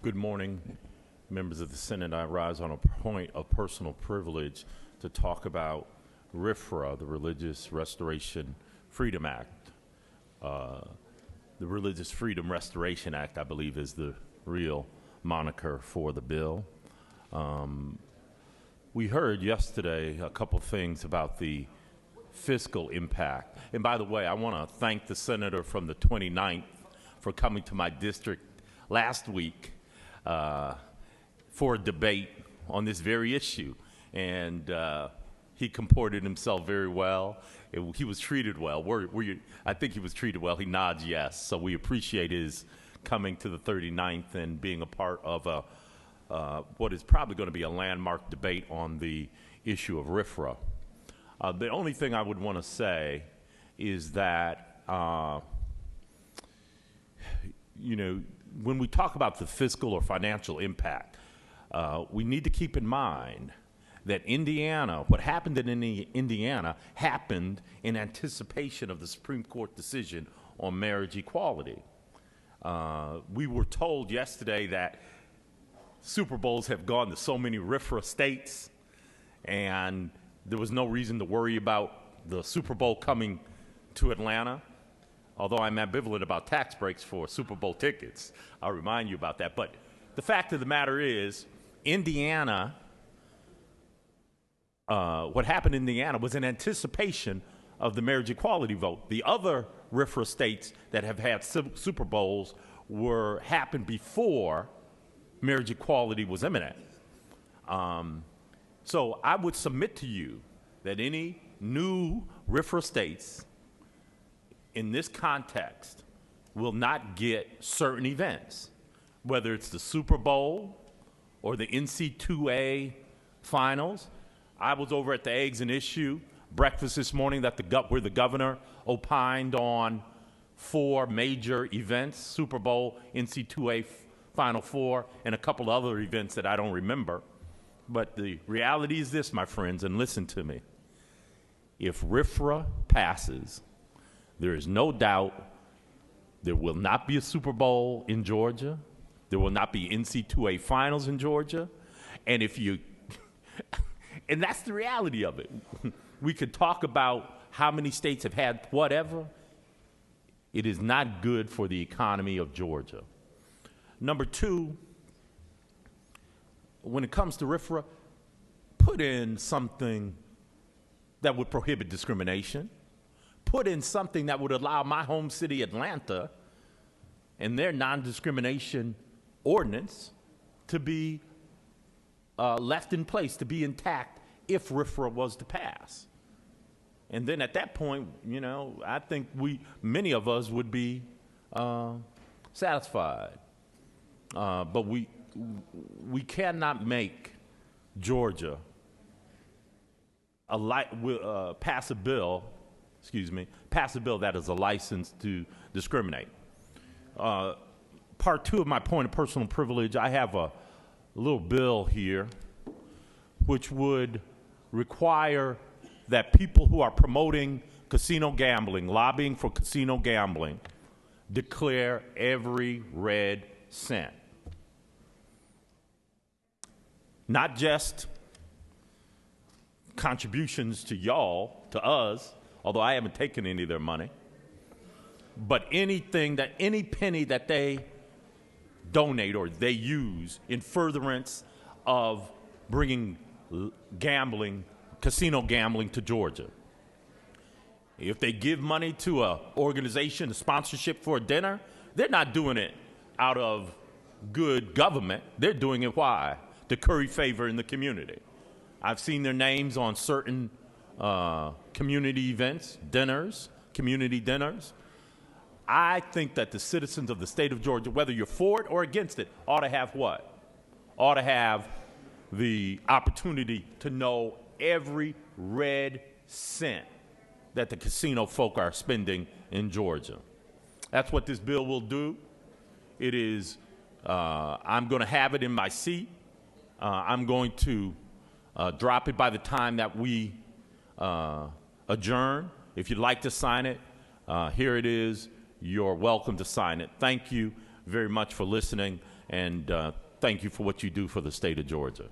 Good morning, members of the Senate. I rise on a point of personal privilege to talk about RFRA, the Religious Restoration Freedom Act. The Religious Freedom Restoration Act, I believe, is the real moniker for the bill. We heard yesterday a couple things about the fiscal impact. And by the way, I want to thank the senator from the 29th for coming to my district last week for a debate on this very issue. And he comported himself very well. He was treated well. I think he was treated well. He nods yes. So we appreciate his coming to the 39th and being a part of what is probably going to be a landmark debate on the issue of RFRA. The only thing I would want to say is that, when we talk about the fiscal or financial impact, we need to keep in mind that what happened in Indiana happened in anticipation of the Supreme Court decision on marriage equality. We were told yesterday that Super Bowls have gone to so many RFRA states, and there was no reason to worry about the Super Bowl coming to Atlanta, although I'm ambivalent about tax breaks for Super Bowl tickets. I'll remind you about that. But the fact of the matter is, Indiana, what happened in Indiana was in anticipation of the marriage equality vote. The other RFRA states that have had Super Bowls happened before marriage equality was imminent. So I would submit to you that any new RFRA states in this context will not get certain events, whether it's the Super Bowl or the NC2A finals. I was over at the Eggs and Issue breakfast this morning where the governor opined on 4 major events: Super Bowl, NC2A Final Four, and a couple other events that I don't remember. But the reality is this, my friends, and listen to me. If RFRA passes, there is no doubt there will not be a Super Bowl in Georgia. There will not be NC2A finals in Georgia. And and that's the reality of it. We could talk about how many states have had whatever. It is not good for the economy of Georgia. Number 2, when it comes to RFRA, put in something that would prohibit discrimination. Put in something that would allow my home city, Atlanta, and their non-discrimination ordinance to be left in place, to be intact if RFRA was to pass. And then at that point, I think many of us would be satisfied. But we cannot make Georgia pass a bill that is a license to discriminate. Part 2 of my point of personal privilege, I have a little bill here which would require that people who are promoting casino gambling, lobbying for casino gambling, declare every red cent. Not just contributions to y'all, to us, although I haven't taken any of their money, but any penny that they donate or they use in furtherance of bringing casino gambling to Georgia. If they give money to an organization, a sponsorship for a dinner, they're not doing it out of good government. They're doing it why? To curry favor in the community. I've seen their names on certain community events, community dinners. I think that the citizens of the state of Georgia, whether you're for it or against it, ought to have what? Ought to have the opportunity to know every red cent that the casino folk are spending in Georgia. That's what this bill will do. It is, I'm going to have it in my seat. I'm going to drop it by the time that we adjourn. If you'd like to sign it, here it is. You're welcome to sign it. Thank you. very much for listening, and thank you for what you do for the state of Georgia.